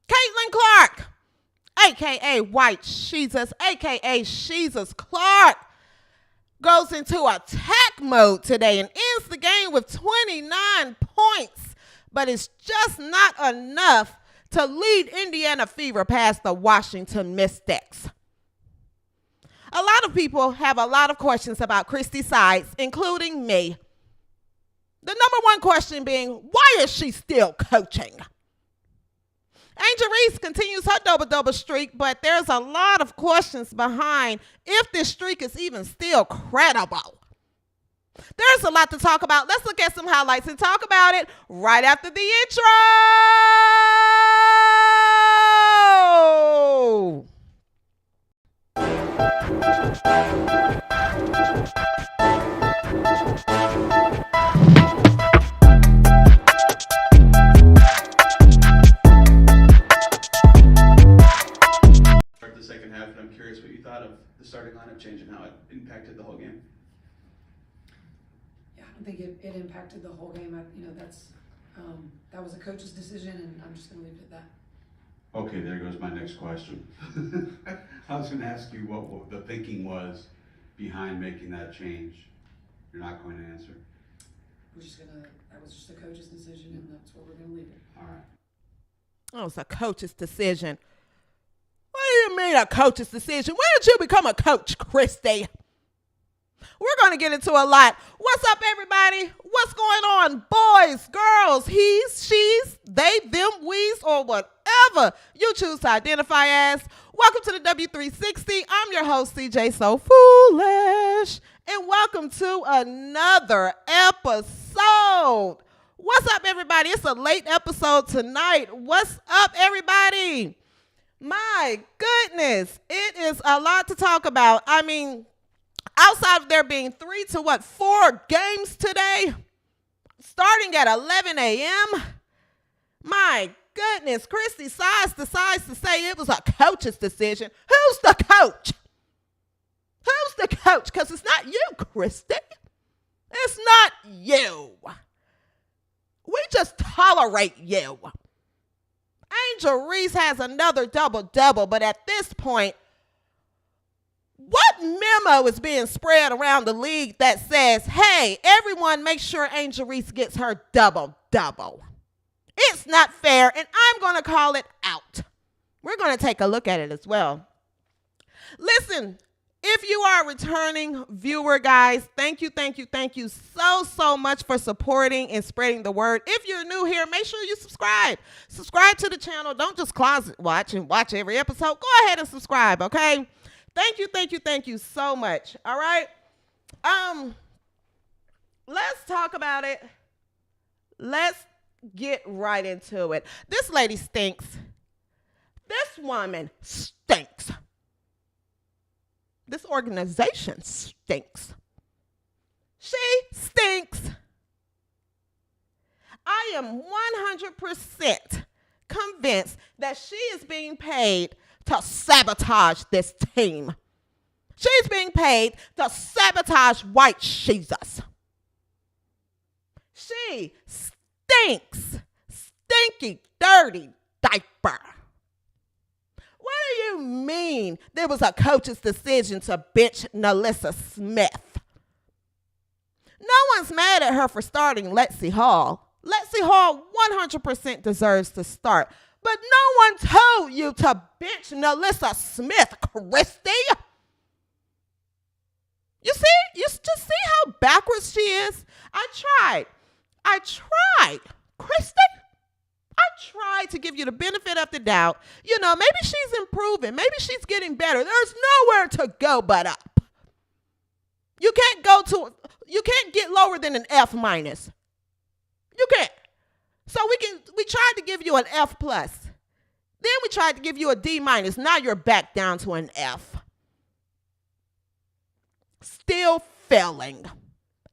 Caitlin Clark, a.k.a. White Jesus, a.k.a. Jesus Clark, goes into attack mode today and ends the game with 29 points. But it's just not enough to lead Indiana Fever past the Washington Mystics. A lot of people have a lot of questions about Christy Sides, including me. The number one question being, why is she still coaching? Angel Reese continues her double-double streak, but there's a lot of questions behind if this streak is even still credible. There's a lot to talk about. Let's look at some highlights and talk about it right after the intro. The second half, and I'm curious what you thought of the starting lineup change and how it impacted the whole game. Yeah, I don't think it impacted the whole game. That was a coach's decision, and I'm just going to leave it at that. Okay, there goes my next question. I was going to ask you what the thinking was behind making that change. You're not going to answer. That was just a coach's decision, and that's where we're going to leave it. All right. Oh, it's a coach's decision. What do you mean a coach's decision? When did you become a coach, Christy? We're going to get into a lot. What's up, everybody? What's going on? Boys, girls, he's, she's, they, them, we's, or whatever you choose to identify as. Welcome to the W360. I'm your host, CJSoFoolish, and welcome to another episode. What's up, everybody? It's a late episode tonight. What's up, everybody? My goodness, it is a lot to talk about. I mean, outside of there being 4 games today, starting at 11 a.m., my goodness, Christy decides to say it was a coach's decision. Who's the coach? Who's the coach? Because it's not you, Christy. It's not you. We just tolerate you. Angel Reese has another double-double, but at this point, what memo is being spread around the league that says, hey, everyone make sure Angel Reese gets her double-double? It's not fair, and I'm going to call it out. We're going to take a look at it as well. Listen, if you are a returning viewer, guys, thank you so much for supporting and spreading the word. If you're new here, make sure you subscribe. Subscribe to the channel. Don't just closet watch and watch every episode. Go ahead and subscribe, okay? Thank you so much. All right. Let's talk about it. Let's get right into it. This lady stinks. This woman stinks. This organization stinks. She stinks. I am 100% convinced that she is being paid to sabotage this team. She's being paid to sabotage White Jesus. She stinks. Stinky, dirty diaper. What do you mean there was a coach's decision to bench Nalissa Smith? No one's mad at her for starting Lexi Hall. Lexi Hall 100% deserves to start. But no one told you to bench Nalissa Smith, Christy. You just see how backwards she is? I tried. Christy, I tried to give you the benefit of the doubt. You know, maybe she's improving. Maybe she's getting better. There's nowhere to go but up. You can't get lower than an F minus. You can't. So we tried to give you an F plus. Then we tried to give you a D minus. Now you're back down to an F. Still failing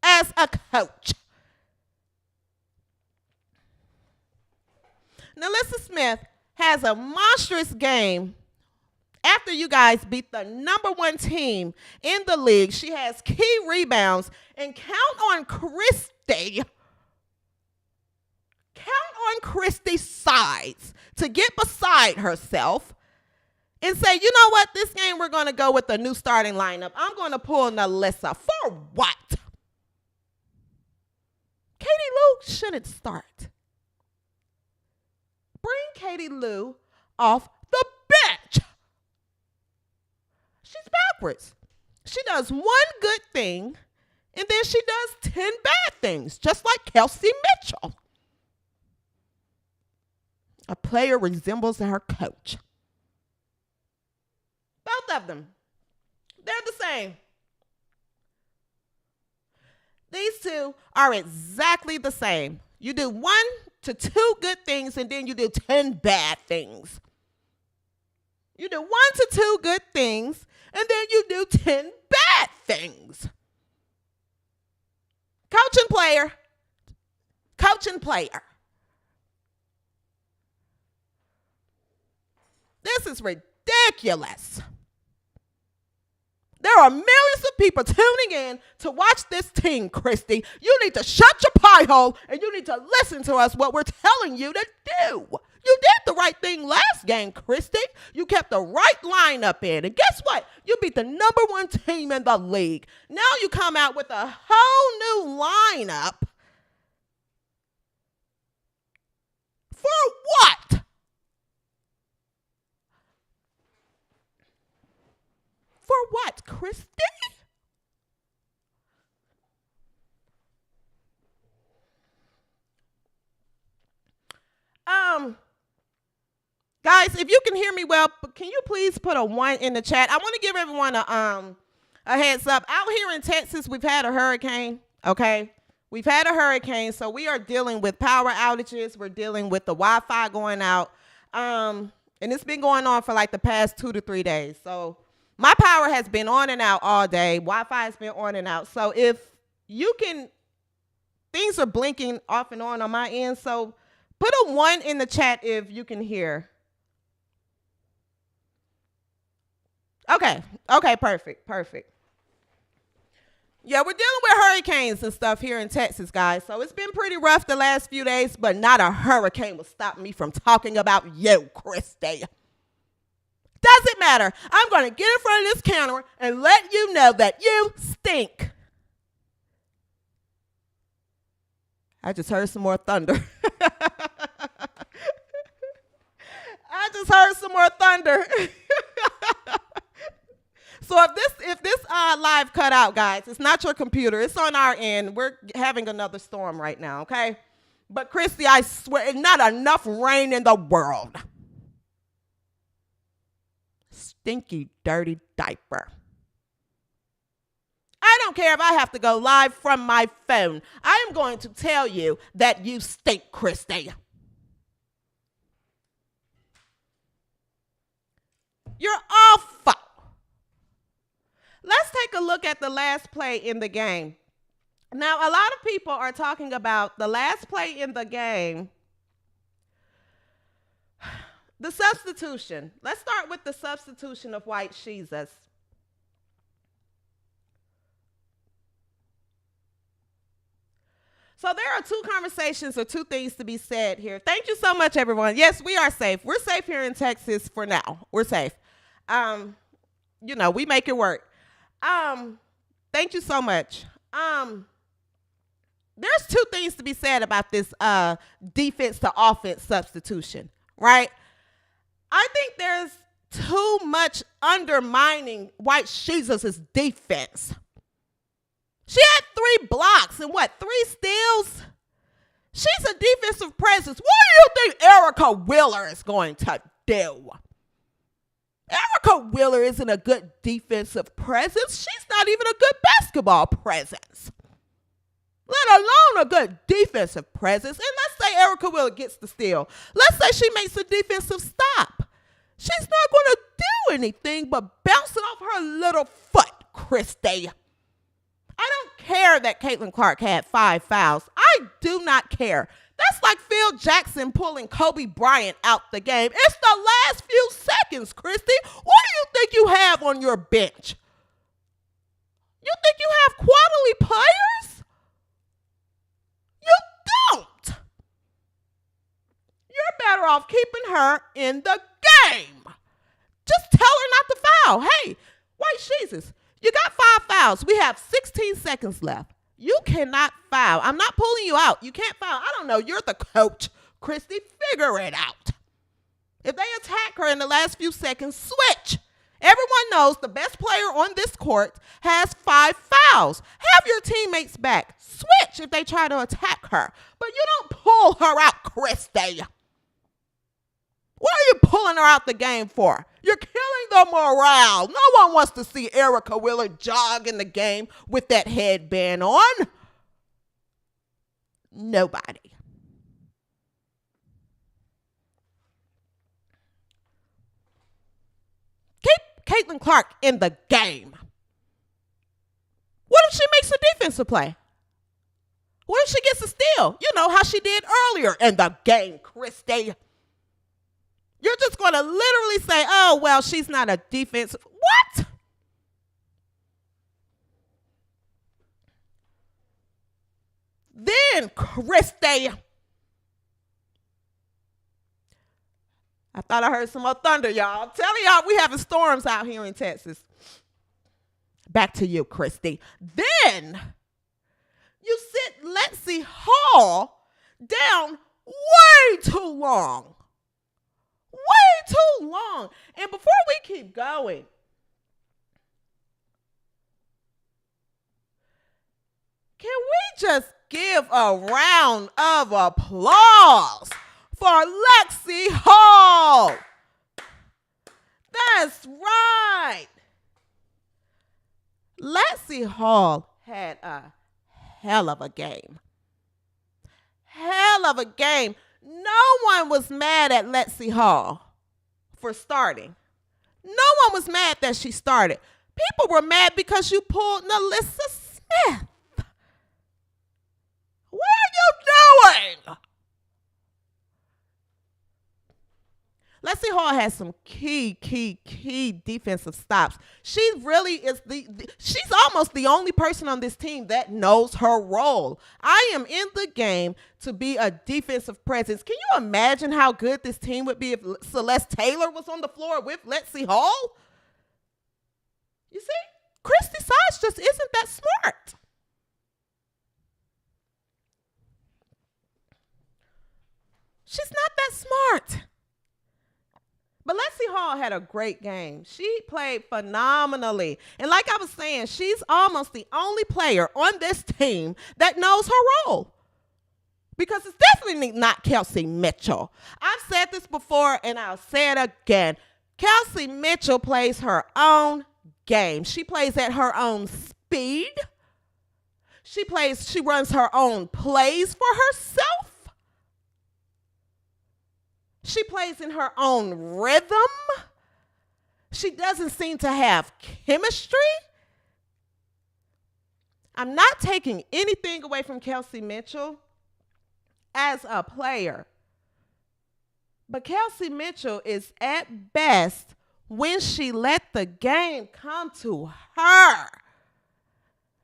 as a coach. Nalissa Smith has a monstrous game after you guys beat the number 1 team in the league. She has key rebounds, and count on Christy count on Christy's sides to get beside herself and say, you know what, this game we're going to go with a new starting lineup. I'm going to pull Nalissa. For what? Katie Lou shouldn't start. Bring Katie Lou off the bench. She's backwards. She does one good thing, and then she does 10 bad things, just like Kelsey Mitchell. A player resembles her coach. Both of them. They're the same. These two are exactly the same. You do 1 to 2 good things, and then you do 10 bad things. You do 1 to 2 good things, and then you do 10 bad things. Coach and player. Coach and player. This is ridiculous. There are millions of people tuning in to watch this team, Christy. You need to shut your pie hole and you need to listen to us what we're telling you to do. You did the right thing last game, Christy. You kept the right lineup in. And guess what? You beat the number 1 team in the league. Now you come out with a whole new lineup. For what? For what, Christy? Guys, if you can hear me well, can you please put a 1 in the chat? I want to give everyone a heads up. Out here in Texas, we've had a hurricane, okay? We've had a hurricane, so we are dealing with power outages. We're dealing with the Wi-Fi going out, and it's been going on for like the past 2 to 3 days. So my power has been on and out all day. Wi-Fi has been on and out. So if you can, things are blinking off and on my end. So put a 1 in the chat if you can hear. Okay, perfect. Yeah, we're dealing with hurricanes and stuff here in Texas, guys. So it's been pretty rough the last few days, but not a hurricane will stop me from talking about you, Christy. Doesn't matter. I'm going to get in front of this counter and let you know that you stink. I just heard some more thunder. I just heard some more thunder. So if this live cut out, guys, it's not your computer. It's on our end. We're having another storm right now, okay? But Christy, I swear, it's not enough rain in the world. Stinky, dirty diaper. I don't care if I have to go live from my phone. I am going to tell you that you stink, Christy. You're awful. Let's take a look at the last play in the game. Now, a lot of people are talking about the last play in the game. The substitution. Let's start with the substitution of White Jesus. So there are 2 conversations or 2 things to be said here. Thank you so much, everyone. Yes, we are safe. We're safe here in Texas for now. We're safe. We make it work. Thank you so much. There's 2 things to be said about this defense to offense substitution, right? I think there's too much undermining White Jesus' defense. She had 3 blocks and 3 steals? She's a defensive presence. What do you think Erica Wheeler is going to do? Erica Wheeler isn't a good defensive presence. She's not even a good basketball presence, let alone a good defensive presence. And let's say Erica Wheeler gets the steal. Let's say she makes a defensive stop. She's not going to do anything but bounce it off her little foot, Christy. I don't care that Caitlin Clark had 5 fouls. I do not care. That's like Phil Jackson pulling Kobe Bryant out the game. It's the last few seconds, Christy. What do you think you have on your bench? You think you have quality players? You don't. better off keeping her in the game. Just tell her not to foul. Hey, White Jesus, you got 5 fouls. We have 16 seconds left. You cannot foul. I'm not pulling you out. You can't foul. I don't know. You're the coach. Christy, figure it out. If they attack her in the last few seconds, switch. Everyone knows the best player on this court has 5 fouls. Have your teammates back. Switch if they try to attack her. But you don't pull her out, Christy. What are you pulling her out the game for? You're killing the morale. No one wants to see Erica Wheeler jog in the game with that headband on. Nobody. Keep Caitlin Clark in the game. What if she makes a defensive play? What if she gets a steal? You know how she did earlier in the game, Christy. You're just going to literally say, oh, well, she's not a defensive. What? Then, Christy. I thought I heard some more thunder, y'all. I'm telling y'all, we having storms out here in Texas. Back to you, Christy. Then, you sit Lexi Hall down way too long. Way too long. And before we keep going, can we just give a round of applause for Lexi Hall? That's right. Lexi Hall had a hell of a game. Hell of a game. No one was mad at Lexi Hall for starting. No one was mad that she started. People were mad because you pulled Nalissa Smith. What are you doing? Lexi Hall has some key defensive stops. She really is she's almost the only person on this team that knows her role. I am in the game to be a defensive presence. Can you imagine how good this team would be if Celeste Taylor was on the floor with Lexi Hall? You see, Christy Sage just isn't that smart. She's not that smart. But Lexi Hall had a great game. She played phenomenally. And like I was saying, she's almost the only player on this team that knows her role. Because it's definitely not Kelsey Mitchell. I've said this before and I'll say it again. Kelsey Mitchell plays her own game. She plays at her own speed. She runs her own plays for herself. She plays in her own rhythm. She doesn't seem to have chemistry. I'm not taking anything away from Kelsey Mitchell as a player. But Kelsey Mitchell is at best when she let the game come to her.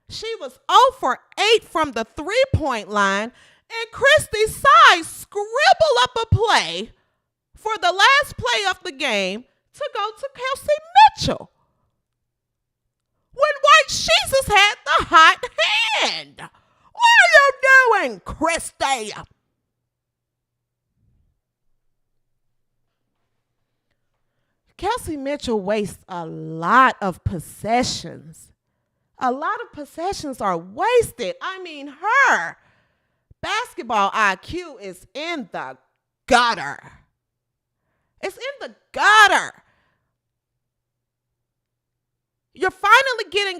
She was 0 for 8 from the three-point line, and Christy Sage scribbled up a play for the last play of the game to go to Kelsey Mitchell when White Jesus had the hot hand. What are you doing, Christy? Kelsey Mitchell wastes a lot of possessions. A lot of possessions are wasted. I mean, her basketball IQ is in the gutter. It's in the gutter. You're finally getting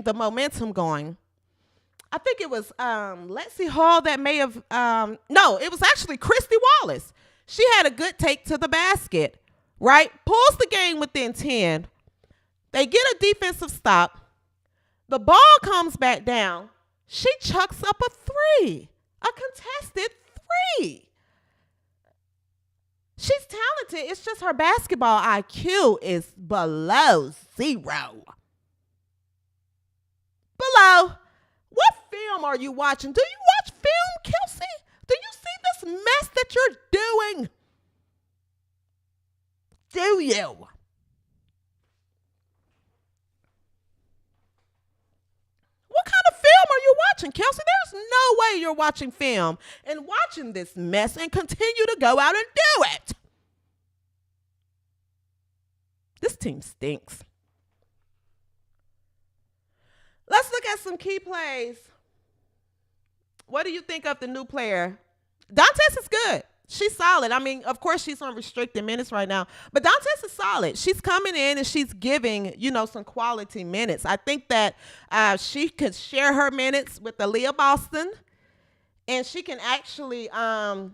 the momentum going. I think it was Lexi Hall that may have no, it was actually Christy Wallace. She had a good take to the basket, right? Pulls the game within 10. They get a defensive stop. The ball comes back down. She chucks up a 3, a contested 3. She's talented. It's just her basketball IQ is below 0. Below. What film are you watching? Do you watch film, Kelsey? Do you see this what you're doing? Do you? What kind of film are you watching, Kelsey? There's no way you're watching film and watching this mess and continue to go out and do it. This team stinks. Let's look at some key plays. What do you think of the new player? Dantes is good. She's solid. I mean, of course, she's on restricted minutes right now, but Dantes is solid. She's coming in and she's giving, some quality minutes. I think that she could share her minutes with Aaliyah Boston, and she can actually, I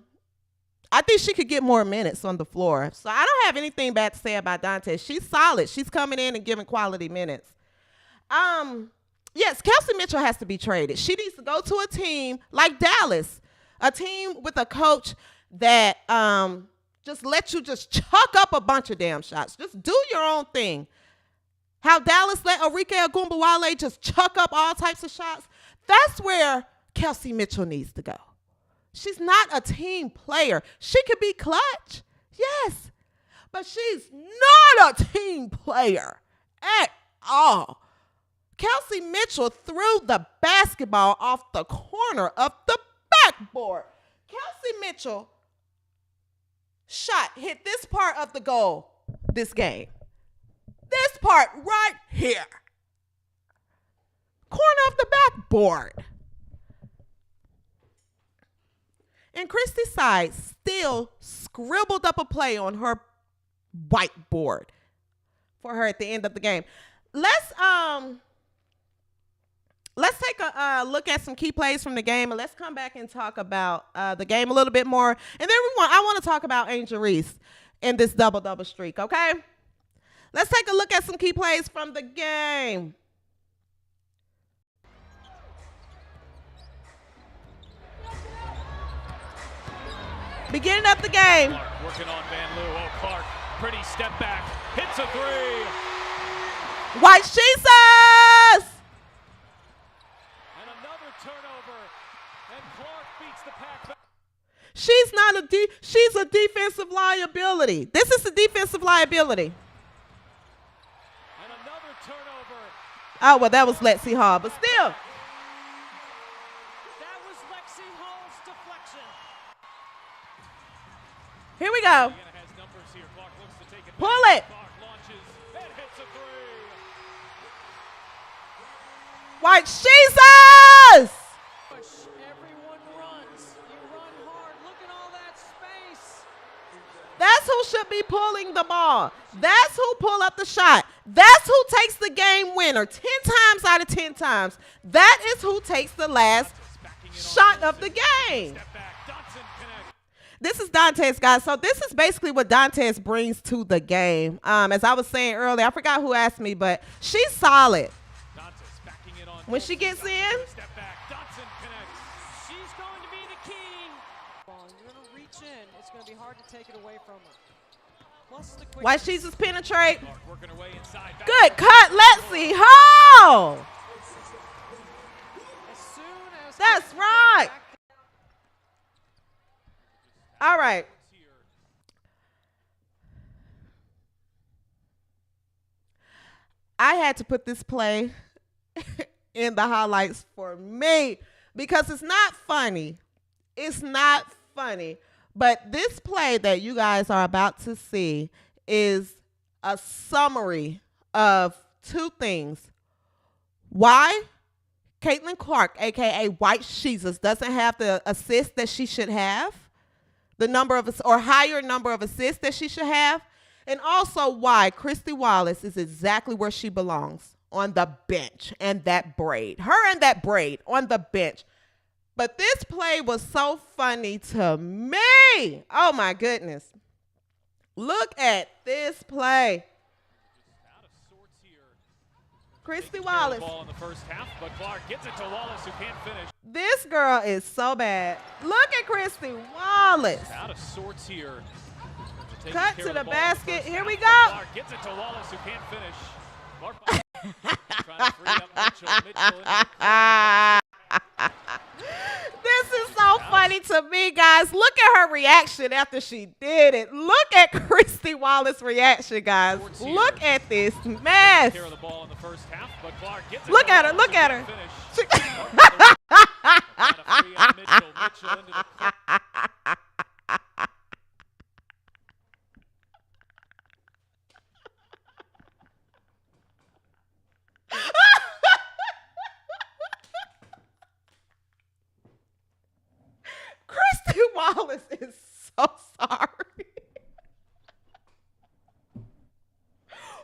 think she could get more minutes on the floor. So I don't have anything bad to say about Dantes. She's solid. She's coming in and giving quality minutes. Yes, Kelsey Mitchell has to be traded. She needs to go to a team like Dallas, a team with a coach that just lets you just chuck up a bunch of damn shots. Just do your own thing. How Dallas let Arike Ogunbowale just chuck up all types of shots. That's where Kelsey Mitchell needs to go. She's not a team player. She could be clutch, yes, but she's not a team player at all. Kelsey Mitchell threw the basketball off the corner of the backboard. Kelsey Mitchell hit this part of the goal this game. This part right here. Corner of the backboard. And Christy Sides still scribbled up a play on her whiteboard for her at the end of the game. Let's take a look at some key plays from the game, and let's come back and talk about the game a little bit more. And then I want to talk about Angel Reese in this double-double streak, okay? Let's take a look at some key plays from the game. Beginning of the game. Clark working on Van Loo. Oh, Clark, pretty step back, hits a three. White Jesus! And another turnover, and Clark beats the pack back. She's a defensive liability. This is a defensive liability. And another turnover. Oh, well, that was Lexi Hall, but still. That was Lexi Hall's deflection. Here we go. Indiana has numbers here. Clark looks to take it. Pull it. Clark launches and hits a three. White Jesus! Everyone runs. You run hard. Look at all that space. That's who should be pulling the ball. That's who pull up the shot. That's who takes the game winner 10 times out of 10 times. That is who takes the last shot of the game. Step back. Dotson connects. This is Dantes, guys. So this is basically what Dantes brings to the game. As I was saying earlier, I forgot who asked me, but she's solid. Dotson backing it on. When she gets in, Step back. Dotson connects. She's going to be the key. You're going to reach in. It's going to be hard to take it away from her. Plus the quick. White Jesus penetrate. Clark working her way inside. Back Good cut, Lexi Hall. As soon as That's Christy right. comes back, All right. here. I had to put this play in the highlights for me because it's not funny. It's not funny. But this play that you guys are about to see is a summary of two things. Why Caitlin Clark, a.k.a. White Jesus, doesn't have the assist that she should have, the number of or higher number of assists that she should have, and also why Christy Wallace is exactly where she belongs, on the bench, and that braid. Her and that braid on the bench. But this play was so funny to me. Oh, my goodness. Look at this play. Out of sorts here. Christy Taking care of Wallace. the ball in the first half, but Clark gets it to Wallace, who can't finish. This girl is so bad. Look at Christy Wallace. Out of sorts here. Taking Cut care to of the ball in the basket. first Here half, we but go. Clark gets it to Wallace, who can't finish. Clark trying to free up Mitchell. Mitchell in the corner. This is so funny. funny to me, guys. Look at her reaction after she did it. Look at Christy Wallace's reaction, guys. Look at this mess. Look at her. Look at her. Christy Wallace is so sorry.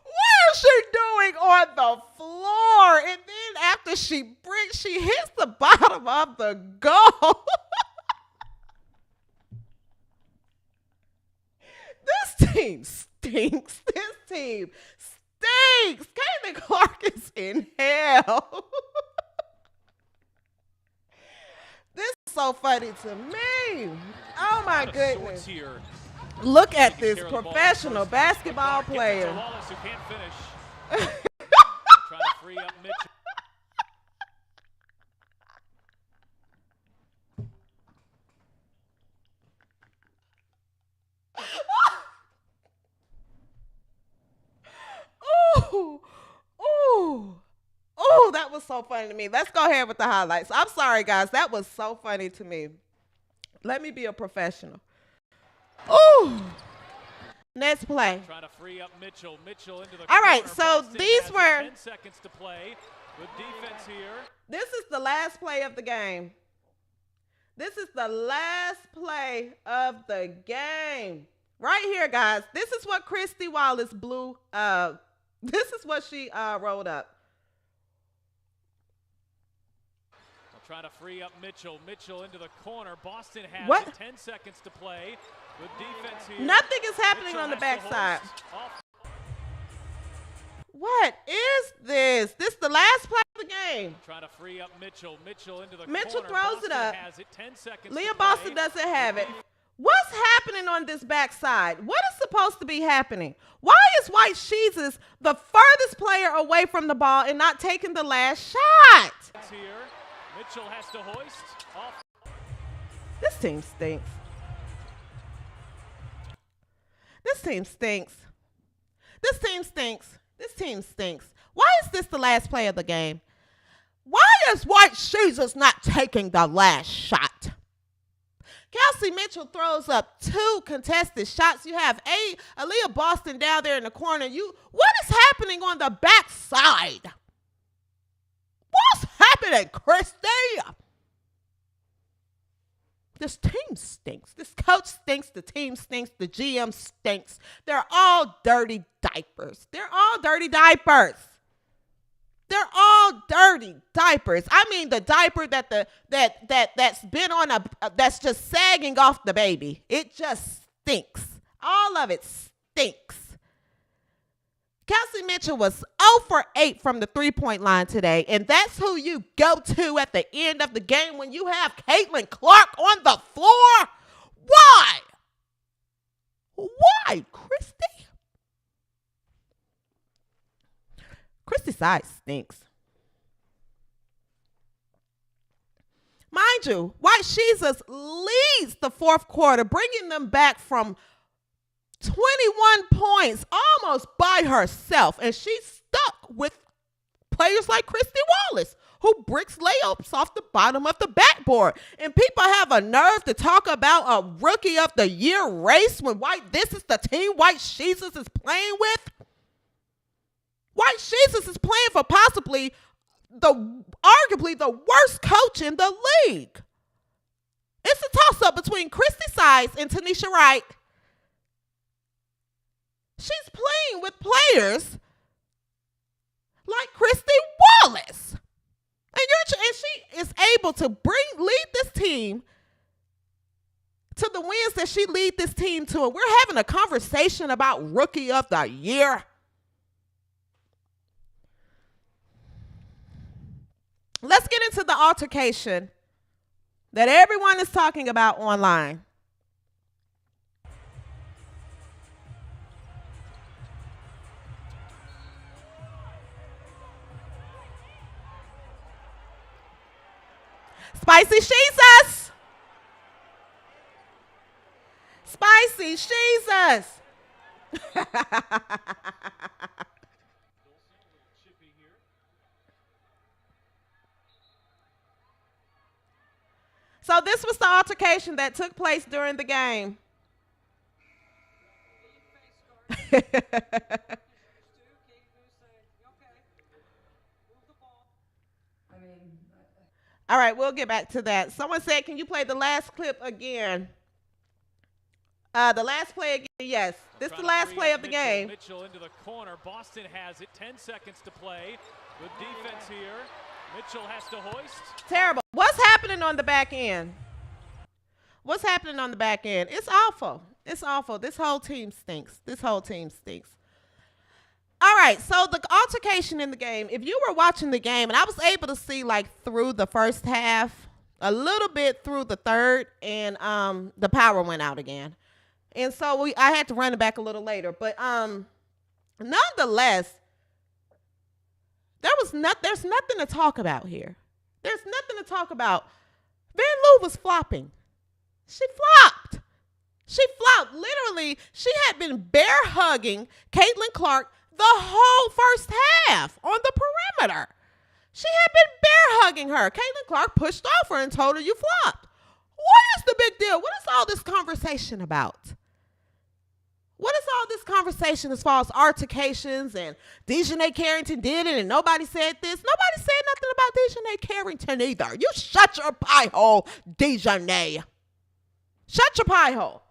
What is she doing on the floor? And then after she breaks, she hits the bottom of the goal. This team stinks. This team stinks. Caitlin Clark is in hell. This is so funny to me. Oh my goodness. Look at this professional basketball player. Trying to free up Mitchell. Ooh, ooh, ooh, that was so funny to me. Let's go ahead with the highlights. I'm sorry, guys. That was so funny to me. Let me be a professional. Ooh. Next play. Trying to free up Mitchell. Mitchell into the All right, corner. so Boston these has were 10 seconds to play. Good defense here. This is the last play of the game. This is the last play of the game. Right here, guys. This is what Christy Wallace blew. This is what she rolled up. Trying to free up Mitchell. Mitchell into the corner. Boston has What? 10 seconds to play. Good defense here. Nothing is happening Mitchell on the has to backside. hoist off. What is this? This is the last play of the game. Trying to free up Mitchell. Mitchell into the Mitchell corner. throws it Boston up. Has it. 10 seconds Leah to play. Boston doesn't have it. What's happening on this backside? What is supposed to be happening? Why is White Jesus the furthest player away from the ball and not taking the last shot? Here. Mitchell has to hoist off. This team stinks. This team stinks. This team stinks. This team stinks. Why is this the last play of the game? Why is White Jesus not taking the last shot? Kelsey Mitchell throws up 2 contested shots. You have Aaliyah Boston down there in the corner. What is happening on the backside? What's happening, Christy? This team stinks. This coach stinks. The team stinks. The GM stinks. They're all dirty diapers. They're all dirty diapers. They're all dirty diapers. I mean, the diaper that's been on that's just sagging off the baby. It just stinks. All of it stinks. Kelsey Mitchell was 0 for 8 from the three-point line today, and that's who you go to at the end of the game when you have Caitlin Clark on the floor. Why? Why, Christy? Christy's side stinks. Mind you, White Jesus leads the fourth quarter, bringing them back from 21 points almost by herself. And she's stuck with players like Christy Wallace, who bricks layups off the bottom of the backboard. And people have a nerve to talk about a rookie of the year race when this is the team White Jesus is playing with. White Jesus is playing for possibly arguably the worst coach in the league. It's a toss-up between Christy Sides and Tanisha Wright. She's playing with players like Christy Wallace. And she is able to lead this team to the wins that she lead this team to. And we're having a conversation about Rookie of the Year. Let's get into the altercation that everyone is talking about online. Spicy Jesus. Spicy Jesus. So this was the altercation that took place during the game. All right, we'll get back to that. Someone said, can you play the last clip again? The last play again, yes. This is the last play of the game. Mitchell into the corner. Boston has it. 10 seconds to play. Good defense here. Mitchell has to hoist. Terrible. What's happening on the back end? What's happening on the back end? It's awful. It's awful. This whole team stinks. This whole team stinks. All right, so the altercation in the game, if you were watching the game, and I was able to see like through the first half, a little bit through the third, and the power went out again. And so I had to run it back a little later. But nonetheless, there's nothing to talk about here. There's nothing to talk about. Van Loo was flopping. She flopped. She flopped. Literally, she had been bear hugging Caitlin Clark the whole first half on the perimeter. She had been bear hugging her. Caitlin Clark pushed off her and told her, you flopped. What is the big deal? What is all this conversation about? What is all this conversation as far as altercations and Dejanay Carrington did it and nobody said this? Nobody said nothing about Dejanay Carrington either. You shut your pie hole, Dejanay. Shut your pie hole.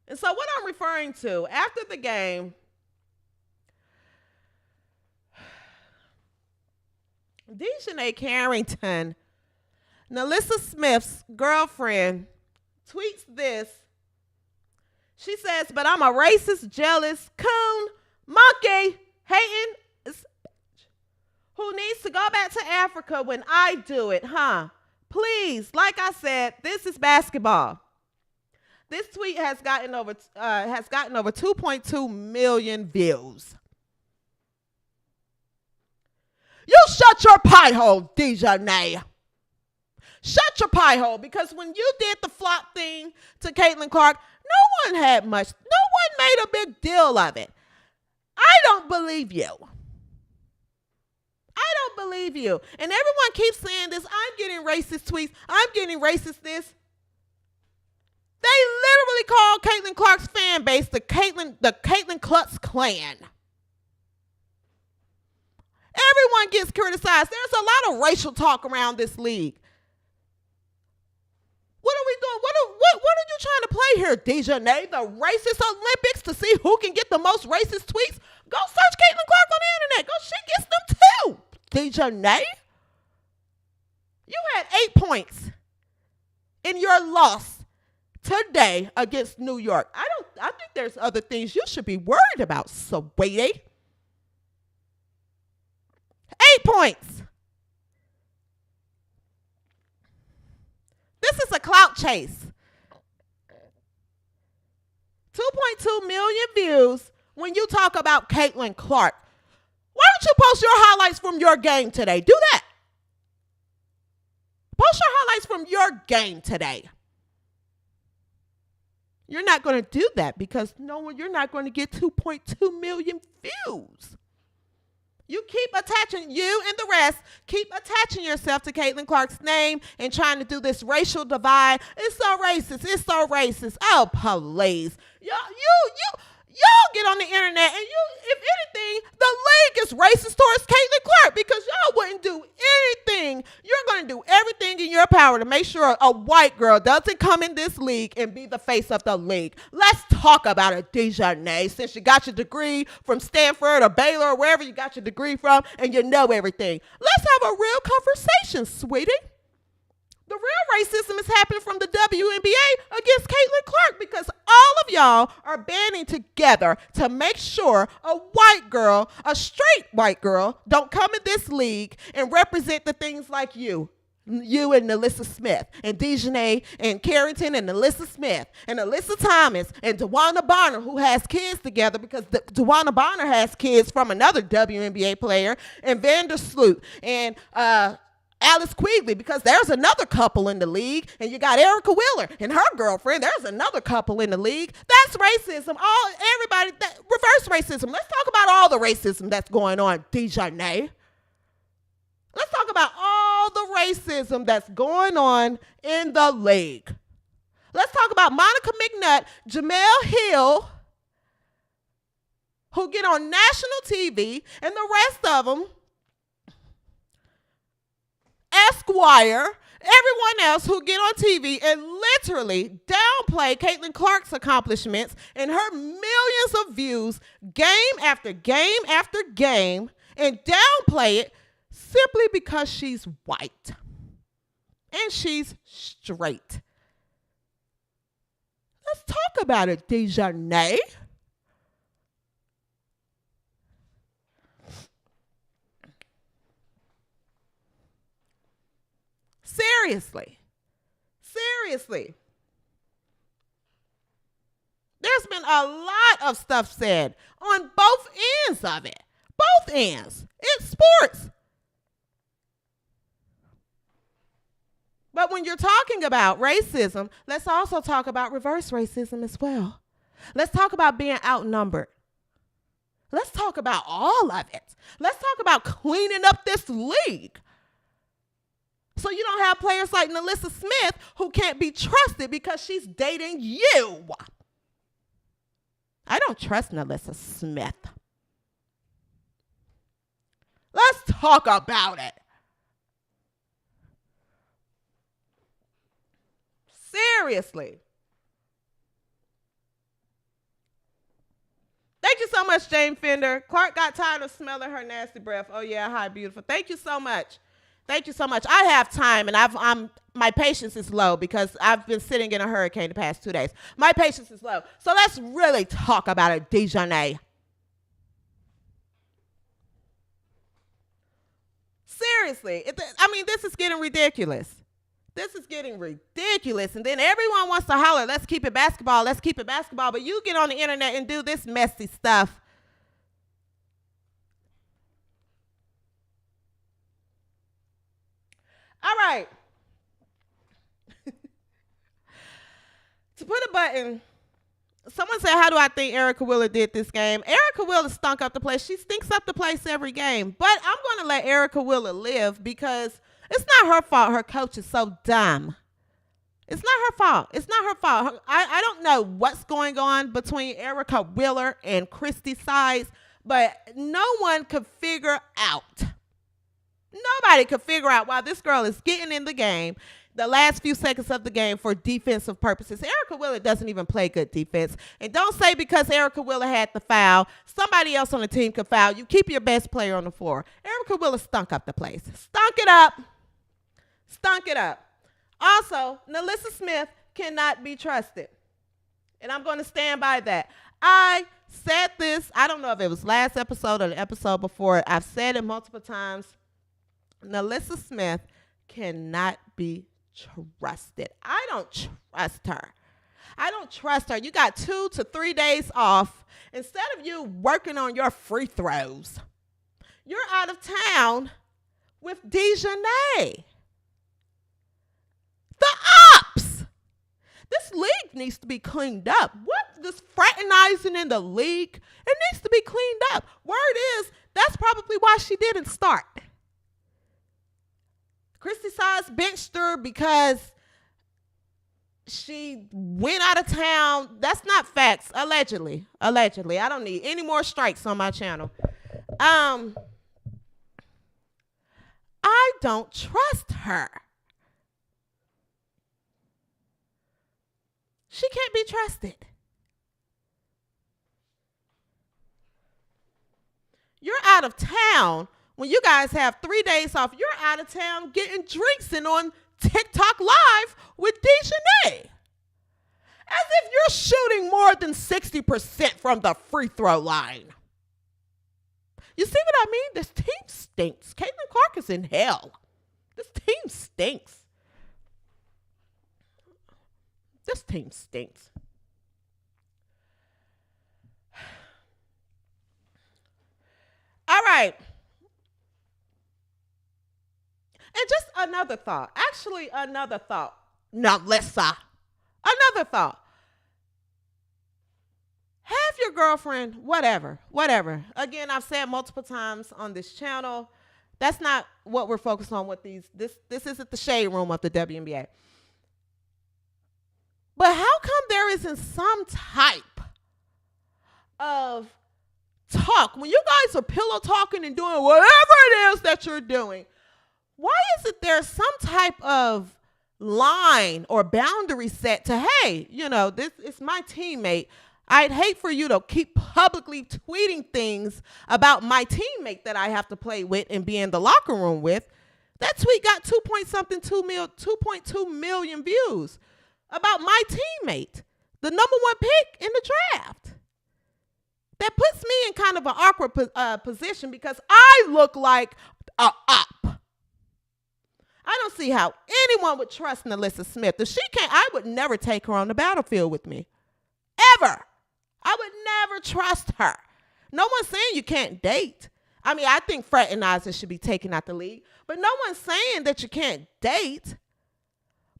And so what I'm referring to, after the game, Dejanay Carrington, Nalissa Smith's girlfriend, tweets this. She says, but I'm a racist, jealous, coon, monkey, hating, who needs to go back to Africa when I do it, huh? Please, like I said, this is basketball. This tweet has gotten over 2.2 million views. You shut your pie hole, Dejanay. Shut your pie hole, because when you did the flop thing to Caitlin Clark, no one had much. No one made a big deal of it. I don't believe you. I don't believe you. And everyone keeps saying this. I'm getting racist tweets. I'm getting racist this. They literally call Caitlin Clark's fan base the Caitlin Klutz clan. Everyone gets criticized. There's a lot of racial talk around this league. What are we doing? What are you trying to play here, Dejanay? The racist Olympics to see who can get the most racist tweets? Go search Caitlin Clark on the internet. Go, she gets them too, Dejanay. You had 8 points in your loss today against New York. I think there's other things you should be worried about, sweetie. 8 points. This is a clout chase. 2.2 million views when you talk about Caitlin Clark. Why don't you post your highlights from your game today? Do that. Post your highlights from your game today. You're not going to do that because you're not going to get 2.2 million views. You and the rest keep attaching yourself to Caitlin Clark's name and trying to do this racial divide. It's so racist. It's so racist. Oh, please. Y'all get on the internet and if anything, the league is racist towards Caitlin Clark because y'all wouldn't do anything. You're going to do everything in your power to make sure a white girl doesn't come in this league and be the face of the league. Let's talk about it, Dejanay, since you got your degree from Stanford or Baylor or wherever you got your degree from and you know everything. Let's have a real conversation, sweetie. The real racism is happening from the WNBA against Caitlin Clark because all of y'all are banding together to make sure a white girl, a straight white girl, don't come in this league and represent the things like you and Nalissa Smith and Dejanay and Carrington and Nalissa Smith and Alyssa Thomas and DeWanna Bonner, who has kids together because DeWanna Bonner has kids from another WNBA player, and Vandersloot and Alice Quigley, because there's another couple in the league, and you got Erica Wheeler and her girlfriend. There's another couple in the league. That's racism. Reverse racism. Let's talk about all the racism that's going on, Dejanay. Let's talk about all the racism that's going on in the league. Let's talk about Monica McNutt, Jamel Hill, who get on national TV, and the rest of them, Esquire, everyone else who get on TV and literally downplay Caitlin Clark's accomplishments and her millions of views game after game after game, and downplay it simply because she's white and she's straight. Let's talk about it, Dejanay. Seriously. There's been a lot of stuff said on both ends of it. Both ends. It's sports. But when you're talking about racism, let's also talk about reverse racism as well. Let's talk about being outnumbered. Let's talk about all of it. Let's talk about cleaning up this league. So you don't have players like Nalissa Smith who can't be trusted because she's dating you. I don't trust Nalissa Smith. Let's talk about it. Seriously. Thank you so much, Jane Fender. Clark got tired of smelling her nasty breath. Oh, yeah. Hi, beautiful. Thank you so much. Thank you so much. I have time, and my patience is low because I've been sitting in a hurricane the past 2 days. My patience is low. So let's really talk about it, Dejanay. Seriously. This is getting ridiculous. This is getting ridiculous. And then everyone wants to holler, let's keep it basketball, let's keep it basketball. But you get on the internet and do this messy stuff. All right. To put a button, someone said, how do I think Erica Wheeler did this game? Erica Wheeler stunk up the place. She stinks up the place every game. But I'm going to let Erica Wheeler live because it's not her fault her coach is so dumb. It's not her fault. It's not her fault. I don't know what's going on between Erica Wheeler and Christy Sides, but no one could figure out. Nobody could figure out why this girl is getting in the game the last few seconds of the game for defensive purposes. Erica Wheeler doesn't even play good defense. And don't say because Erica Wheeler had the foul, somebody else on the team could foul. You keep your best player on the floor. Erica Wheeler stunk up the place. Stunk it up. Stunk it up. Also, Nalissa Smith cannot be trusted. And I'm going to stand by that. I said this, I don't know if it was last episode or the episode before. I've said it multiple times. Nalissa Smith cannot be trusted. I don't trust her. I don't trust her. You got 2 to 3 days off. Instead of you working on your free throws, you're out of town with Dejanay. The ops. This league needs to be cleaned up. What? This fraternizing in the league? It needs to be cleaned up. Word is, that's probably why she didn't start. Christy Sides benched her because she went out of town. That's not facts. Allegedly. I don't need any more strikes on my channel. I don't trust her. She can't be trusted. You're out of town. When you guys have 3 days off, you're out of town getting drinks and on TikTok Live with Dejanay. As if you're shooting more than 60% from the free throw line. You see what I mean? This team stinks. Caitlin Clark is in hell. This team stinks. This team stinks. All right. And just another thought. Actually, another thought. Now, another thought. Have your girlfriend, whatever. Again, I've said multiple times on this channel, that's not what we're focused on with these. This isn't the shade room of the WNBA. But how come there isn't some type of talk when you guys are pillow talking and doing whatever it is that you're doing? Why isn't there some type of line or boundary set to, hey, this is my teammate. I'd hate for you to keep publicly tweeting things about my teammate that I have to play with and be in the locker room with. That tweet got 2.2 million views about my teammate, the number one pick in the draft. That puts me in kind of an awkward position because I look like a op. I don't see how anyone would trust Nalissa Smith. If she can't, I would never take her on the battlefield with me. Ever. I would never trust her. No one's saying you can't date. I mean, I think fraternizers should be taken out the league, but no one's saying that you can't date.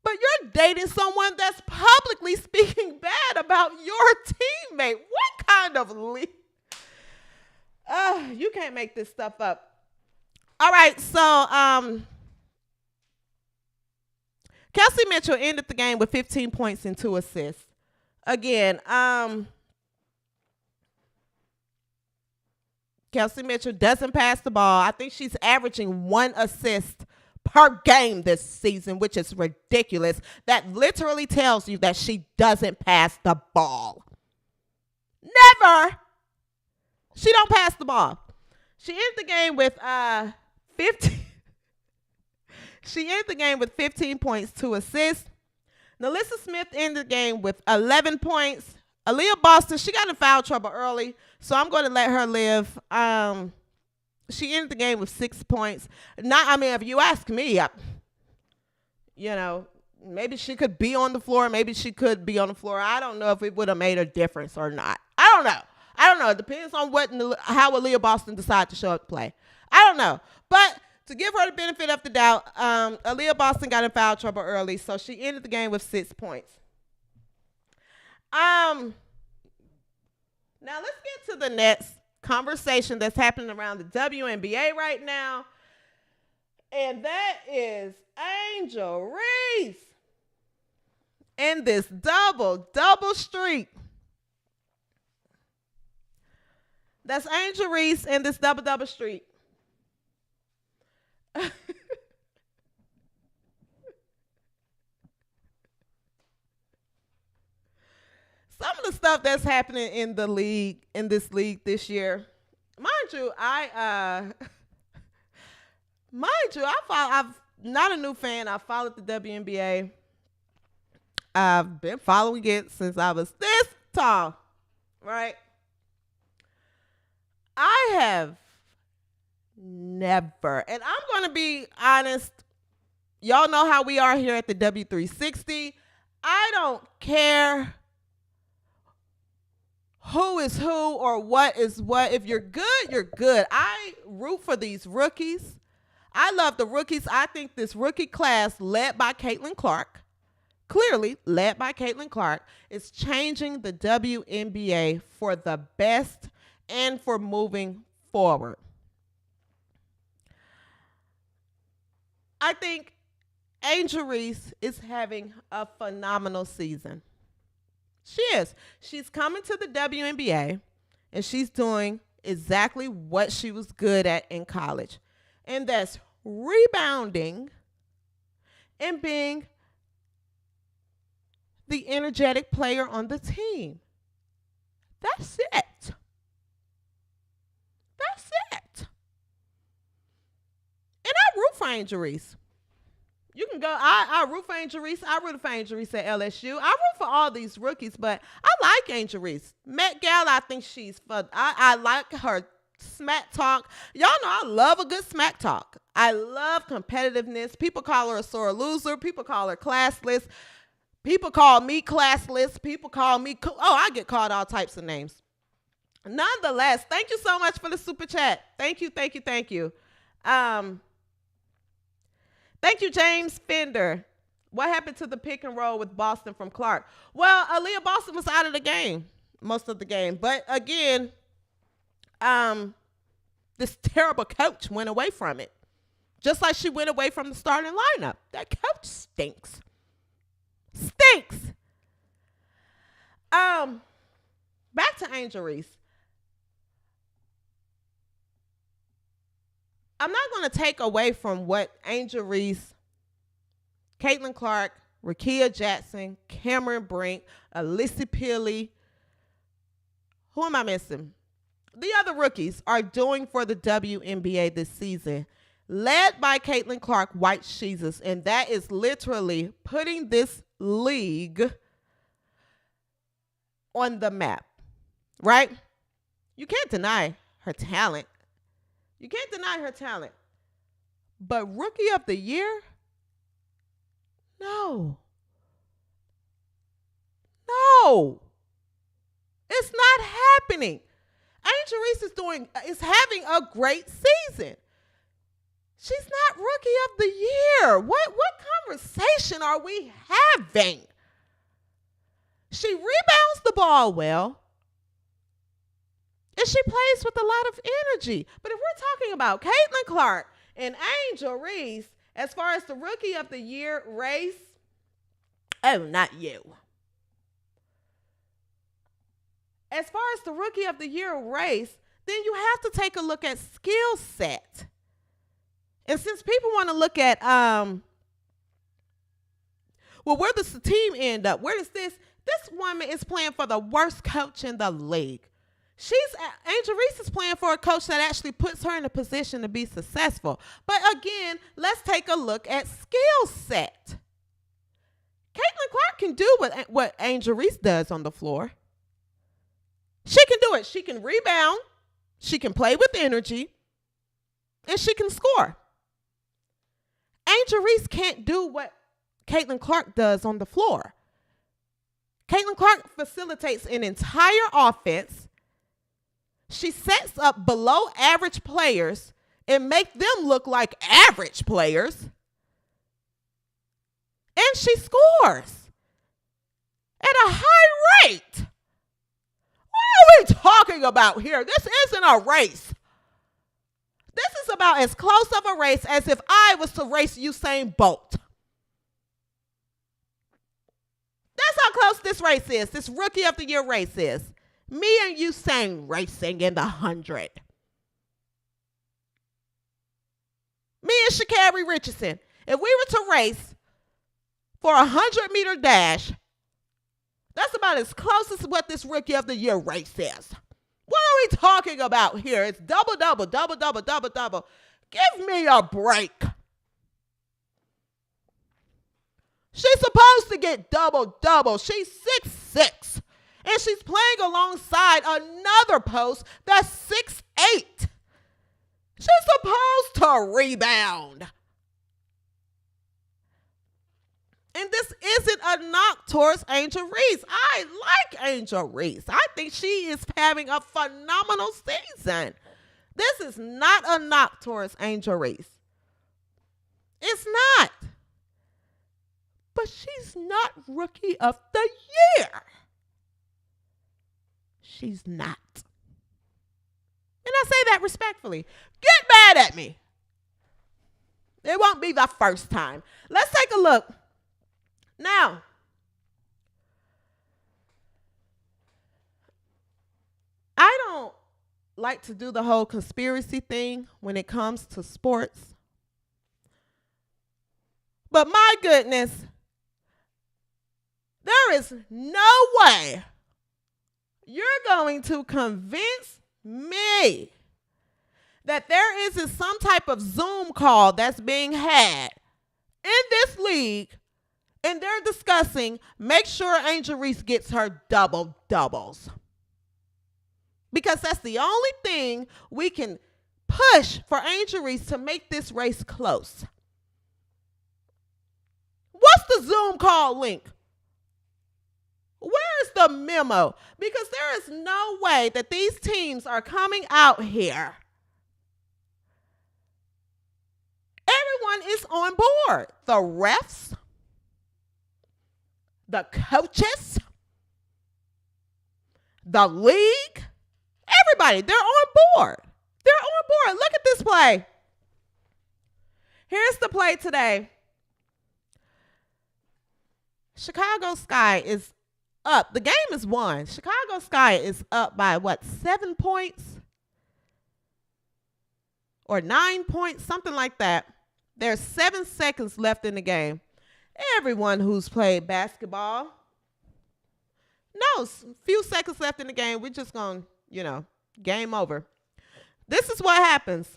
But you're dating someone that's publicly speaking bad about your teammate. What kind of league? You can't make this stuff up. All right, so Kelsey Mitchell ended the game with 15 points and 2 assists. Again, Kelsey Mitchell doesn't pass the ball. I think she's averaging 1 assist per game this season, which is ridiculous. That literally tells you that she doesn't pass the ball. Never. She don't pass the ball. She ended the game with 15. She ended the game with 15 points, 2 assists. Nalissa Smith ended the game with 11 points. Aaliyah Boston, she got in foul trouble early, so I'm going to let her live. She ended the game with 6 points. If you ask me, maybe she could be on the floor. Maybe she could be on the floor. I don't know if it would have made a difference or not. I don't know. It depends on how Aaliyah Boston decide to show up to play. I don't know. But to give her the benefit of the doubt, Aaliyah Boston got in foul trouble early, so she ended the game with 6 points. Now let's get to the next conversation that's happening around the WNBA right now, and that is Angel Reese and this double streak. That's Angel Reese and this double streak. Some of the stuff that's happening in the league, in this league this year, mind you, I'm not a new fan. I followed the WNBA. I've been following it since I was this tall, right? I have never, and I'm going to be honest, y'all know how we are here at the W360. I don't care who is who or what is what. If you're good, you're good. I root for these rookies. I love the rookies. I think this rookie class led by Caitlin Clark, clearly led by Caitlin Clark, is changing the WNBA for the best and for moving forward. I think Angel Reese is having a phenomenal season. She is. She's coming to the WNBA, and she's doing exactly what she was good at in college, and that's rebounding and being the energetic player on the team. That's it. That's it. And I root for Angel Reese. You can go, I root for Angel Reese. I root for Angel Reese at LSU. I root for all these rookies, but I like Angel Reese. Met Gal, I think she's fun. I like her smack talk. Y'all know I love a good smack talk. I love competitiveness. People call her a sore loser. People call her classless. People call me classless. People call me, I get called all types of names. Nonetheless, thank you so much for the super chat. Thank you. Thank you, James Fender. What happened to the pick and roll with Boston from Clark? Well, Aaliyah Boston was out of the game most of the game. But again, this terrible coach went away from it. Just like she went away from the starting lineup. That coach stinks. Stinks. Back to Angel Reese. I'm not going to take away from what Angel Reese, Caitlin Clark, Rakia Jackson, Cameron Brink, Alyssa Peely, who am I missing? The other rookies are doing for the WNBA this season, led by Caitlin Clark, White Jesus, and that is literally putting this league on the map, right? You can't deny her talent. You can't deny her talent. But Rookie of the Year? No. No. It's not happening. Angel Reese is having a great season. She's not Rookie of the Year. What conversation are we having? She rebounds the ball well. And she plays with a lot of energy. But if we're talking about Caitlin Clark and Angel Reese, as far as the Rookie of the Year race, oh, not you. As far as the Rookie of the Year race, then you have to take a look at skill set. And since people want to look at, well, where does the team end up? Where does this woman is playing for the worst coach in the league. Angel Reese is playing for a coach that actually puts her in a position to be successful. But again, let's take a look at skill set. Caitlin Clark can do what Angel Reese does on the floor. She can do it. She can rebound. She can play with energy. And she can score. Angel Reese can't do what Caitlin Clark does on the floor. Caitlin Clark facilitates an entire offense. She sets up below average players and makes them look like average players. And she scores at a high rate. What are we talking about here? This isn't a race. This is about as close of a race as if I was to race Usain Bolt. That's how close this race is, this Rookie of the Year race is. Me and Usain racing in the 100. Me and Sha'Carri Richardson. If we were to race for a 100-meter dash, that's about as close as what this Rookie of the Year race is. What are we talking about here? It's double, double, double, double, double, double. Give me a break. She's supposed to get double, double. She's 6'6". And she's playing alongside another post that's 6'8". She's supposed to rebound. And this isn't a knock towards Angel Reese. I like Angel Reese. I think she is having a phenomenal season. This is not a knock towards Angel Reese. It's not. But she's not Rookie of the Year. She's not. And I say that respectfully. Get mad at me. It won't be the first time. Let's take a look. Now, I don't like to do the whole conspiracy thing when it comes to sports. But my goodness, there is no way you're going to convince me that there isn't some type of Zoom call that's being had in this league and they're discussing, make sure Angel Reese gets her double-doubles. Because that's the only thing we can push for Angel Reese to make this race close. What's the Zoom call link? Where is the memo? Because there is no way that these teams are coming out here. everyone is on board. The refs, the coaches, the league, everybody, they're on board. They're on board. Look at this play. Here's the play today. Chicago Sky is up. The game is won. Chicago Sky is up by 7 points? Or 9 points, something like that. There's 7 seconds left in the game. Everyone who's played basketball knows a few seconds left in the game. We're just going to, game over. This is what happens.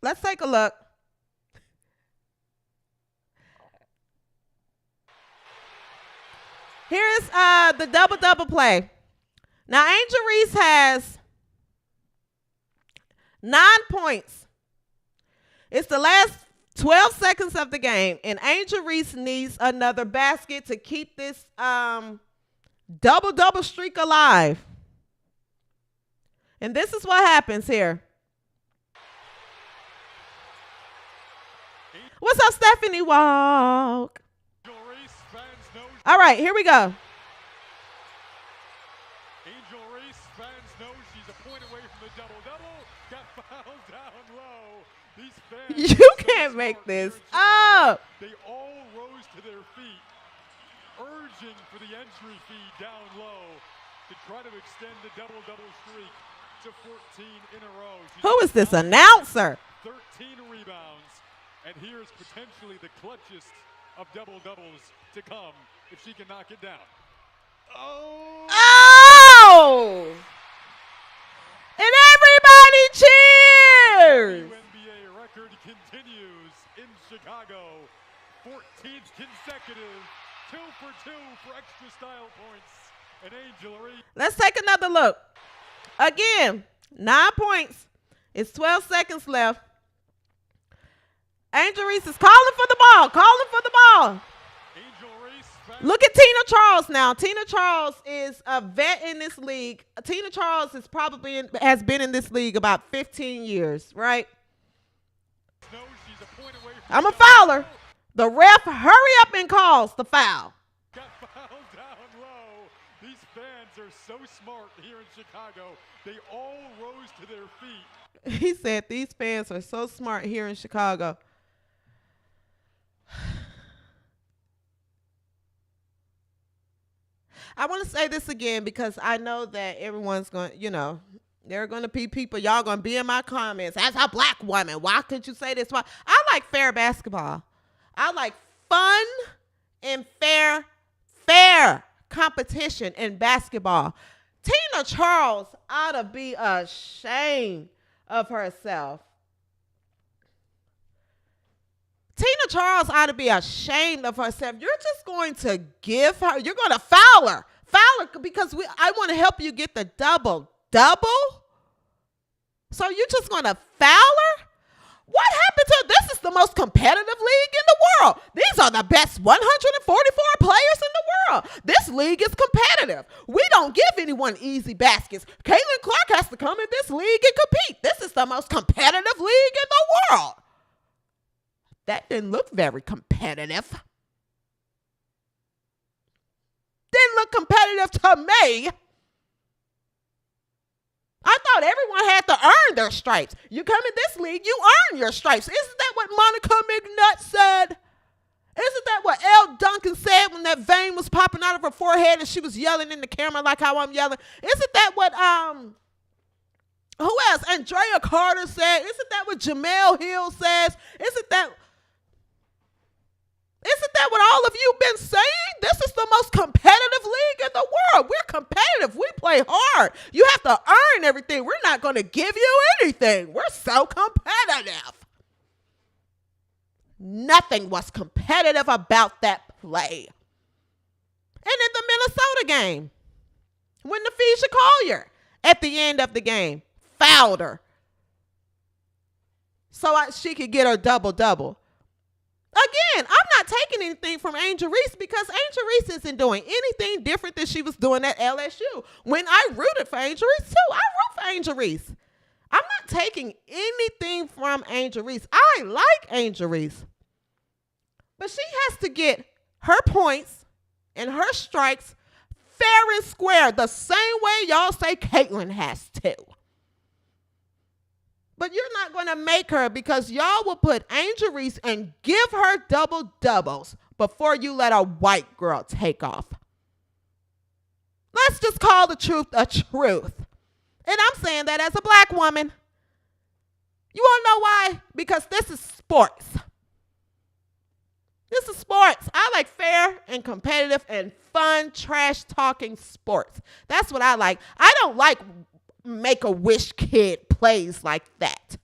Let's take a look. Here's the double-double play. Now, Angel Reese has 9 points. It's the last 12 seconds of the game, and Angel Reese needs another basket to keep this double-double streak alive. And this is what happens here. What's up, Stephanie Walk? All right, here we go. Angel Reese, fans know she's a point away from the double-double. Got fouled down low. These fans You can't make this up. They all rose to their feet, urging for the entry fee down low to try to extend the double-double streak to 14 in a row. Who is this announcer? 13 rebounds, and here's potentially the clutchest of double-doubles to come if she can knock it down. Oh! And everybody cheers! WNBA record continues in Chicago. 14th consecutive, 2 for 2 for extra style points. And Angel Reese. Let's take another look. Again, 9 points. It's 12 seconds left. Angel Reese is calling for the ball. Calling for the ball. Angel Reese. Look at Tina Charles now. Tina Charles is a vet in this league. Tina Charles is has been in this league about 15 years, right? No, she's a point away from I'm a fouler. The ref hurry up and calls the foul. Got fouled down low. These fans are so smart here in Chicago. They all rose to their feet. He said these fans are so smart here in Chicago. I want to say this again because I know that everyone's going, there are going to be people, y'all going to be in my comments. As a black woman, why could you say this? Why? I like fair basketball. I like fun and fair competition in basketball. Tina Charles ought to be ashamed of herself. Tina Charles ought to be ashamed of herself. You're just going to you're going to foul her because I want to help you get the double-double. So you're just going to foul her? What happened to this is the most competitive league in the world. These are the best 144 players in the world. This league is competitive. We don't give anyone easy baskets. Caitlin Clark has to come in this league and compete. This is the most competitive league in the world. That didn't look very competitive. Didn't look competitive to me. I thought everyone had to earn their stripes. You come in this league, you earn your stripes. Isn't that what Monica McNutt said? Isn't that what Elle Duncan said when that vein was popping out of her forehead and she was yelling in the camera like how I'm yelling? Isn't that what who else? Andrea Carter said? Isn't that what Jamel Hill says? Isn't that what all of you been saying? This is the most competitive league in the world. We're competitive. We play hard. You have to earn everything. We're not going to give you anything. We're so competitive. Nothing was competitive about that play. And in the Minnesota game, when Nafisha Collier, at the end of the game, fouled her so she could get her double-double. Again, I'm not taking anything from Angel Reese because Angel Reese isn't doing anything different than she was doing at LSU. When I rooted for Angel Reese, too. I root for Angel Reese. I'm not taking anything from Angel Reese. I like Angel Reese. But she has to get her points and her strikes fair and square, the same way y'all say Caitlin has to. But you're not going to make her, because y'all will put Angel Reese and give her double doubles before you let a white girl take off. Let's just call the truth a truth. And I'm saying that as a black woman. You want to know why? Because this is sports. This is sports. I like fair and competitive and fun, trash-talking sports. That's what I like. I don't like Make-A-Wish kid plays like that.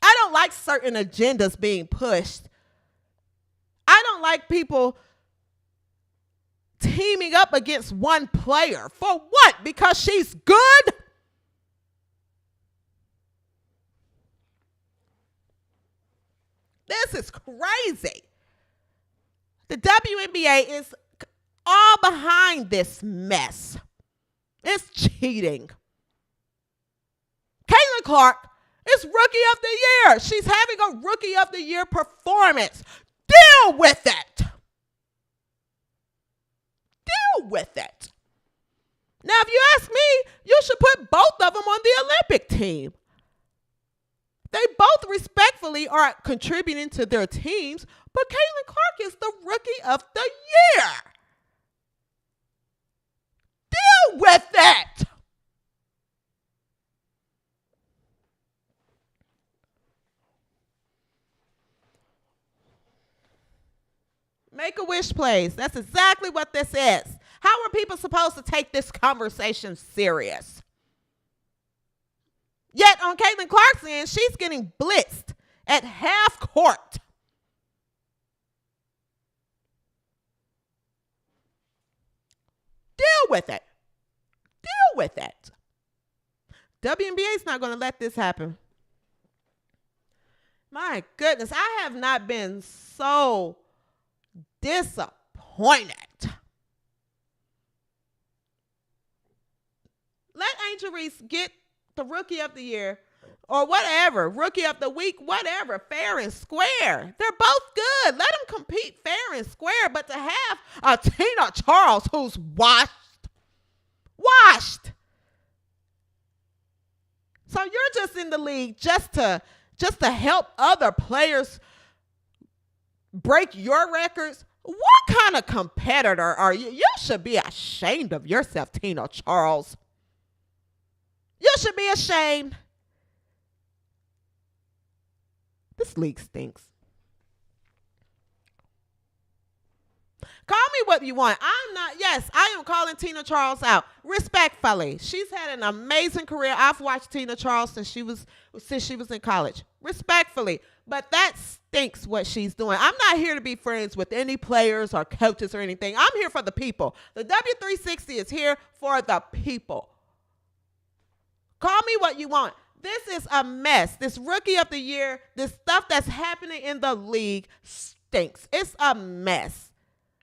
I don't like certain agendas being pushed. I don't like people teaming up against one player. For what? Because she's good? This is crazy. The WNBA is all behind this mess. It's cheating. Caitlin Clark is Rookie of the Year. She's having a Rookie of the Year performance. Deal with it. Deal with it. Now, if you ask me, you should put both of them on the Olympic team. They both respectfully are contributing to their teams, but Caitlin Clark is the Rookie of the Year. Deal with it. Make-A-Wish plays. That's exactly what this is. How are people supposed to take this conversation serious? Yet on Caitlin Clark's end, she's getting blitzed at half court. Deal with it. Deal with it. WNBA is not going to let this happen. My goodness, I have not been so disappointed. Let Angel Reese get the Rookie of the Year or whatever, Rookie of the Week, whatever, fair and square. They're both good. Let them compete fair and square. But to have a Tina Charles who's washed. So you're just in the league just to help other players break your records. What kind of competitor are you? You should be ashamed of yourself, Tina Charles. You should be ashamed. This league stinks. Call me what you want. I am calling Tina Charles out respectfully. She's had an amazing career. I've watched Tina Charles since she was in college. Respectfully. But that stinks what she's doing. I'm not here to be friends with any players or coaches or anything. I'm here for the people. The W360 is here for the people. Call me what you want. This is a mess. This Rookie of the Year, this stuff that's happening in the league stinks. It's a mess.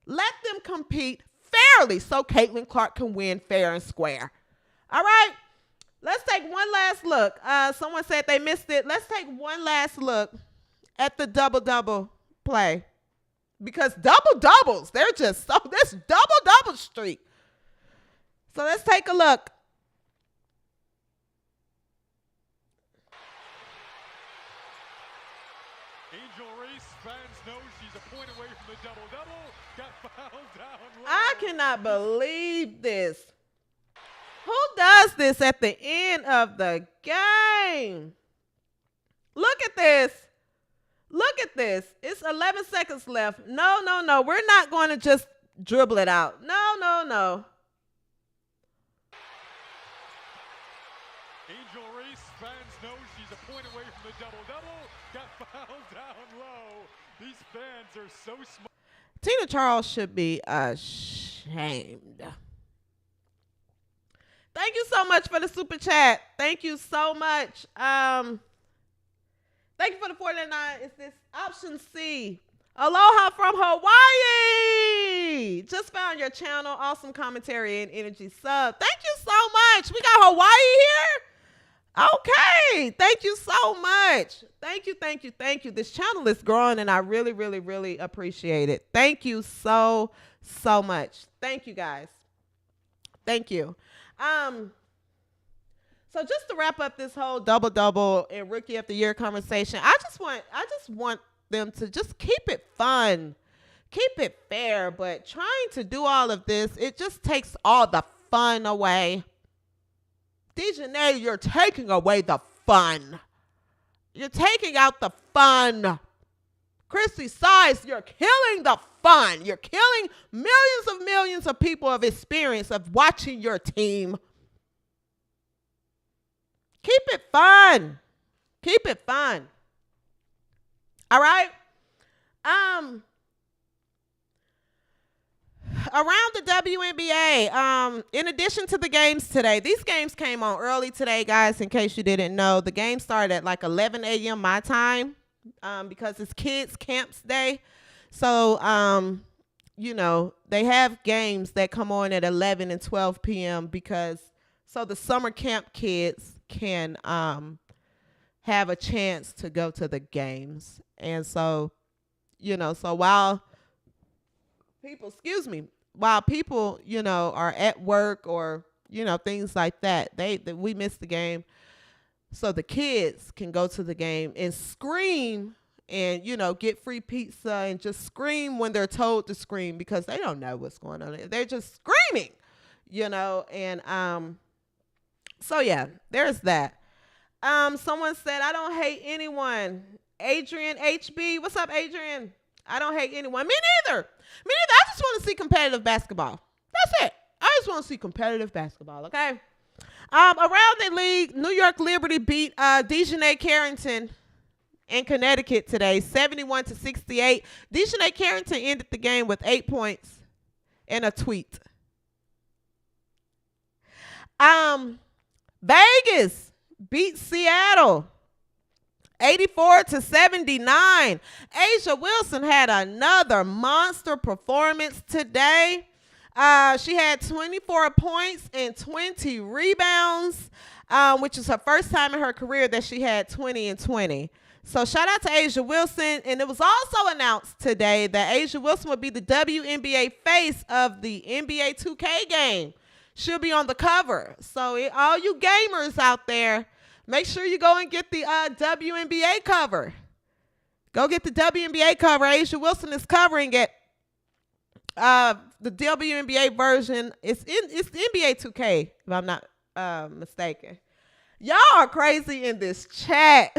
Let them compete fairly so Caitlin Clark can win fair and square. All right? Let's take one last look. Someone said they missed it. Let's take one last look at the double-double play. Because double-doubles, they're just so, this double-double streak. So let's take a look. Angel Reese, fans know she's a point away from the double-double. Got fouled down low. I cannot believe this. Who does this at the end of the game? Look at this. Look at this. It's 11 seconds left. No. We're not going to just dribble it out. No. Angel Reese, fans know she's a point away from the double-double. Got fouled down low. These fans are so smart. Tina Charles should be ashamed. Thank you so much for the super chat. Thank you so much. Thank you for the $4.99. It's this option C. Aloha from Hawaii. Just just found your channel. Awesome commentary and energy sub. Thank you so much. We got Hawaii here. Okay. Thank you so much. Thank you, thank you, thank you. This channel is growing, and I really, really, really appreciate it. Thank you so much. Thank you, guys. Thank you. So just to wrap up this whole double-double and rookie of the year conversation, I just want them to just keep it fun, keep it fair, but trying to do all of this, it just takes all the fun away. Dejanay, you're taking away the fun. You're taking out the fun. Christy Size, you're killing the fun. You're killing millions of people of experience of watching your team. Keep it fun. Keep it fun. All right? Around the WNBA, in addition to the games today, these games came on early today, guys, in case you didn't know. The game started at like 11 a.m. my time because it's kids' camps day. So, you know, they have games that come on at 11 and 12 p.m. so the summer camp kids can have a chance to go to the games. And so, you know, so while people, you know, are at work or, you know, things like that, we miss the game. So the kids can go to the game and scream and, you know, get free pizza and just scream when they're told to scream because they don't know what's going on. They're just screaming, you know, and so yeah, there's that. Someone said, I don't hate anyone. Adrian HB. What's up, Adrian? I don't hate anyone. Me neither. I just want to see competitive basketball. That's it. I just want to see competitive basketball, okay? Around the league, New York Liberty beat Dejanay Carrington in Connecticut today, 71-68. Dejanay Carrington ended the game with 8 points and a tweet. Vegas beat Seattle 84-79. Asia Wilson had another monster performance today. She had 24 points and 20 rebounds, which is her first time in her career that she had 20 and 20. So shout out to Asia Wilson. And it was also announced today that Asia Wilson would be the WNBA face of the NBA 2K game. She'll be on the cover. So all you gamers out there, make sure you go and get the WNBA cover. Go get the WNBA cover. Asia Wilson is covering it. The WNBA version. It's NBA 2K, if I'm not mistaken. Y'all are crazy in this chat.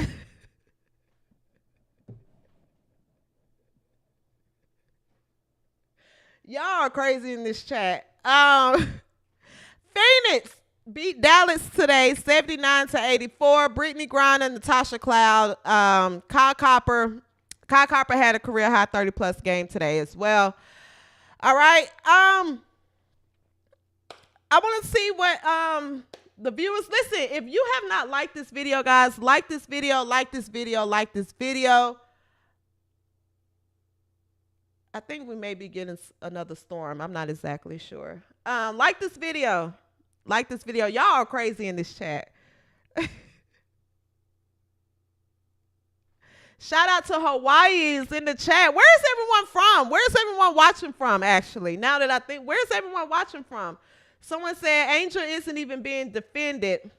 Y'all are crazy in this chat. Phoenix beat Dallas today, 79-84. Brittany Griner, Natasha Cloud, Kyle Copper. Kyle Copper had a career high 30-plus game today as well. All right. I want to see what the viewers, listen, if you have not liked this video, guys, like this video, like this video, like this video. I think we may be getting another storm. I'm not exactly sure. Like this video. Like this video. Y'all are crazy in this chat. Shout out to Hawaii's in the chat. Where's everyone from? Where's everyone watching from, actually? Now that I think, where's everyone watching from? Someone said Angel isn't even being defended.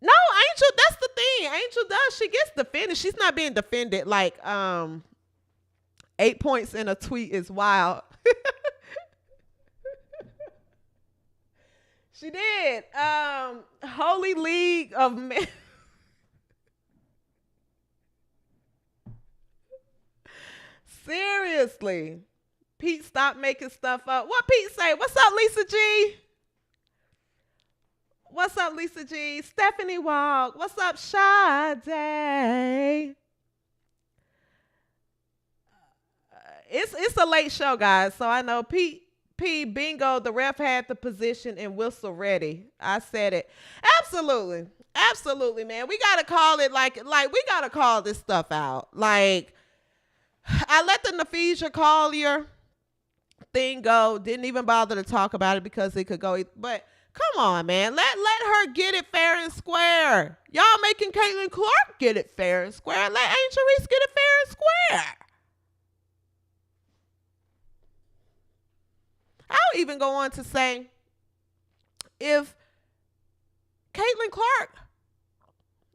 No, Angel, that's the thing. Angel does. She gets defended. She's not being defended. Like, 8 points in a tweet is wild. She did. Holy League of Men. Seriously. Pete, stop making stuff up. What Pete say? What's up, Lisa G? What's up, Lisa G? Stephanie Walk. What's up, Sade? It's a late show, guys. So I know Pete bingo, the ref had the position and whistle ready. I said it. Absolutely. Absolutely, man. We got to call it like we got to call this stuff out. Like, I let the Naphesia Collier thing go. Didn't even bother to talk about it because it could go. But come on, man. Let her get it fair and square. Y'all making Caitlin Clark get it fair and square. Let Angel Reese get it fair and square. I'll even go on to say, if Caitlin Clark,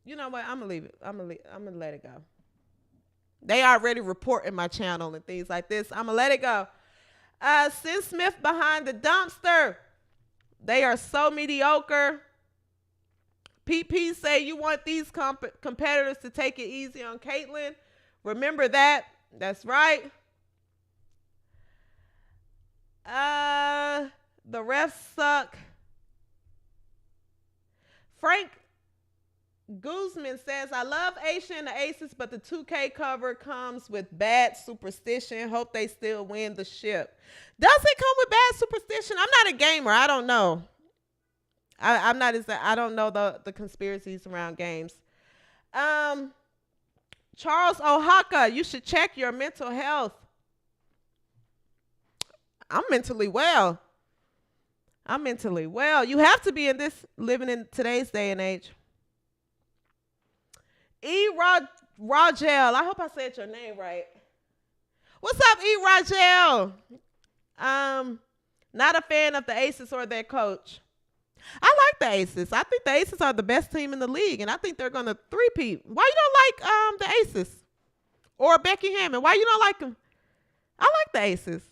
you know what? I'm gonna leave it. I'm gonna let it go. They already reporting my channel and things like this. I'm gonna let it go. Sin Smith behind the dumpster. They are so mediocre. PP say you want these competitors to take it easy on Caitlin. Remember that. That's right. The refs suck. Frank Guzman says, I love Aisha and the Aces, but the 2K cover comes with bad superstition. Hope they still win the ship. Does it come with bad superstition? I'm not a gamer. I don't know. I don't know the conspiracies around games. Charles Ohaka, you should check your mental health. I'm mentally well. You have to be living in today's day and age. Rogel, I hope I said your name right. What's up, Rogel? Not a fan of the Aces or their coach. I like the Aces. I think the Aces are the best team in the league, and I think they're going to three-peat. Why you don't like the Aces or Becky Hammond? Why you don't like them? I like the Aces.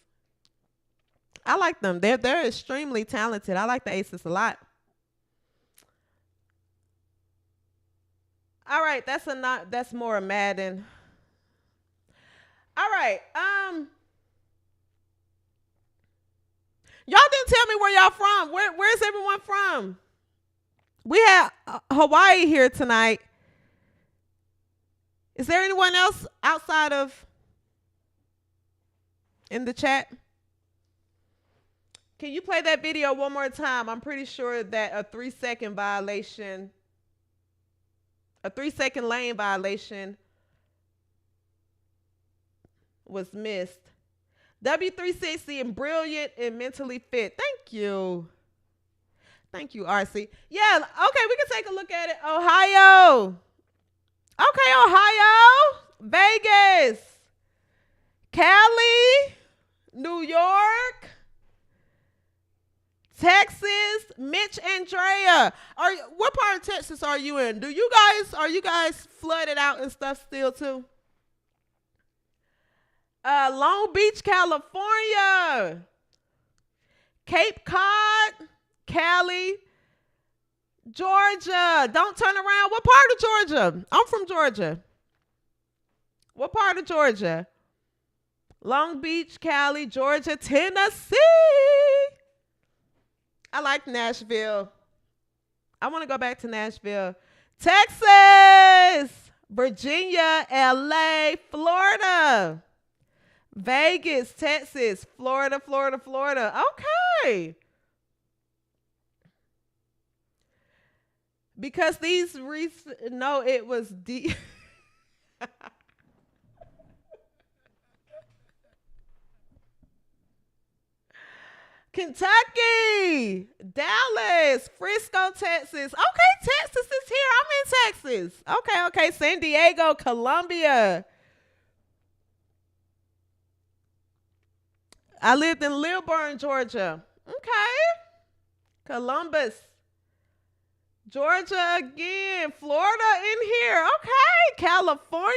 I like them. They're extremely talented. I like the Aces a lot. All right, that's more Madden. All right. Y'all didn't tell me where y'all from. Where's everyone from? We have Hawaii here tonight. Is there anyone else outside of in the chat? Can you play that video one more time? I'm pretty sure that a 3-second violation, a 3-second lane violation was missed. W360 and brilliant and mentally fit. Thank you. Thank you, RC. Yeah, okay, we can take a look at it. Ohio. Okay, Ohio. Vegas. Cali. New York. Texas. Mitch Andrea. What part of Texas are you in? Are you guys flooded out and stuff still too? Long Beach, California. Cape Cod, Cali, Georgia. Don't turn around. What part of Georgia? I'm from Georgia. What part of Georgia? Long Beach, Cali, Georgia, Tennessee. I like Nashville. I want to go back to Nashville. Texas, Virginia, LA, Florida. Vegas, Texas, Florida. Okay. Because these no, it was D. Kentucky, Dallas, Frisco, Texas. Okay, Texas is here. I'm in Texas. Okay. San Diego, Columbia. I lived in Lilburn, Georgia. Okay. Columbus, Georgia again. Florida in here. Okay. California.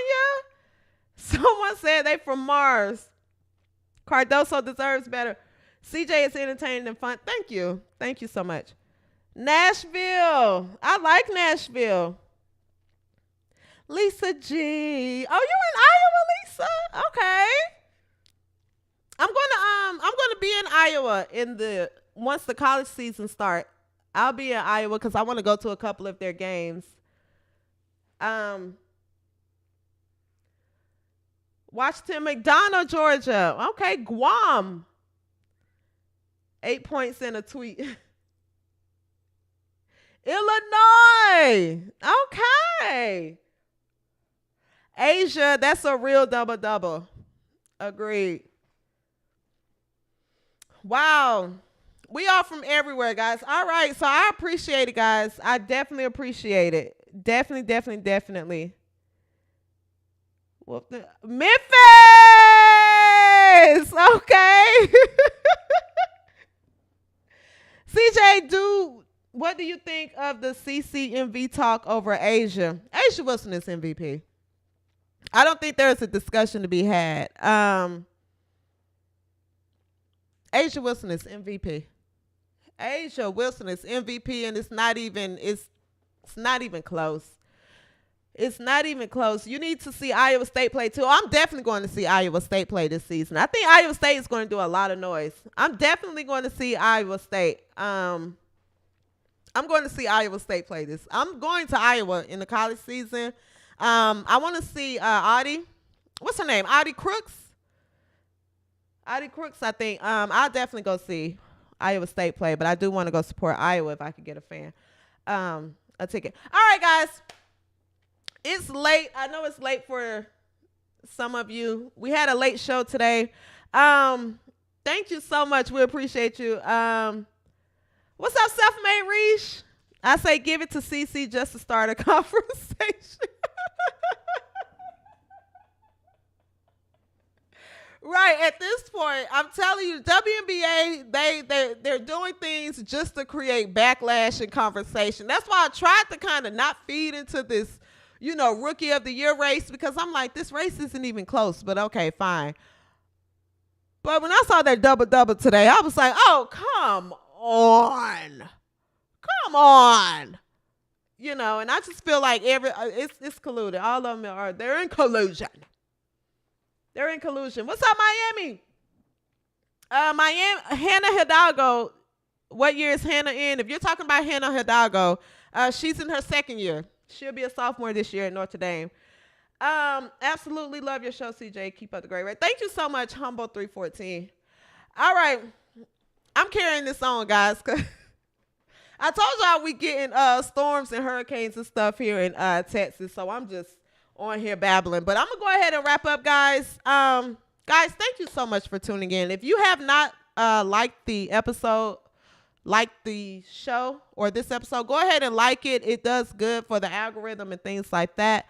Someone said they from Mars. Cardoso deserves better. CJ is entertaining and fun. Thank you. Thank you so much. Nashville. I like Nashville. Lisa G. Oh, you in Iowa, Lisa? Okay. I'm gonna be in Iowa once the college season starts. I'll be in Iowa because I want to go to a couple of their games. Washington, McDonough, Georgia. Okay, Guam. 8 points in a tweet. Illinois. Okay. Asia, that's a real double-double. Agreed. Wow. We are from everywhere, guys. All right. So I appreciate it, guys. I definitely appreciate it. Definitely. Well, Memphis. Okay. CJ, what do you think of the CCMV talk over Asia? Asia Wilson is MVP. I don't think there's a discussion to be had. Asia Wilson is MVP. Asia Wilson is MVP, and it's not even close. It's not even close. You need to see Iowa State play too. I'm definitely going to see Iowa State play this season. I think Iowa State is going to do a lot of noise. I'm definitely going to see Iowa State. I'm going to see Iowa State play this. I'm going to Iowa in the college season. I want to see Audie. What's her name? Audie Crooks. Audie Crooks, I think. I'll definitely go see Iowa State play, but I do want to go support Iowa if I could get a ticket. All right, guys. It's late. I know it's late for some of you. We had a late show today. Thank you so much. We appreciate you. What's up, Self-Made Reese? I say give it to CC just to start a conversation. Right, at this point, I'm telling you, WNBA, they're doing things just to create backlash and conversation. That's why I tried to kind of not feed into this, rookie of the year race, because I'm like, this race isn't even close, but okay, fine. But when I saw that double-double today, I was like, oh, come on. And I just feel like it's colluded. All of them they're in collusion. What's up, Miami? Hannah Hidalgo. What year is Hannah in? If you're talking about Hannah Hidalgo, she's in her second year. She'll be a sophomore this year at Notre Dame. Absolutely love your show, CJ. Keep up the great rate. Thank you so much, Humble 314. All right. I'm carrying this on, guys. I told y'all we getting storms and hurricanes and stuff here in Texas, so I'm just on here babbling. But I'm going to go ahead and wrap up, guys. Guys, thank you so much for tuning in. If you have not liked the episode, like the show or this episode, go ahead and like it. It does good for the algorithm and things like that.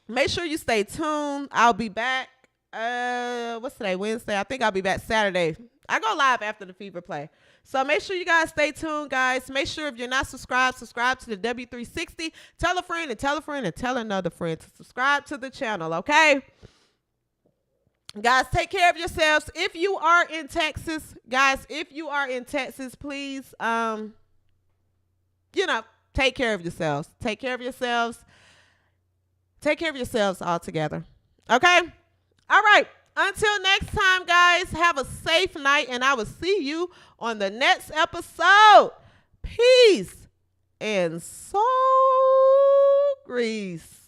Make sure you stay tuned. I'll be back. What's today? Wednesday. I think I'll be back Saturday. I go live after the Fever play. So make sure you guys stay tuned, guys. Make sure if you're not subscribed, subscribe to the W360. Tell a friend and tell a friend and tell another friend to subscribe to the channel, okay? Guys, take care of yourselves. If you are in Texas, please, take care of yourselves. Take care of yourselves. Take care of yourselves all together. Okay? All right. Until next time, guys, have a safe night, and I will see you on the next episode. Peace and soul grease.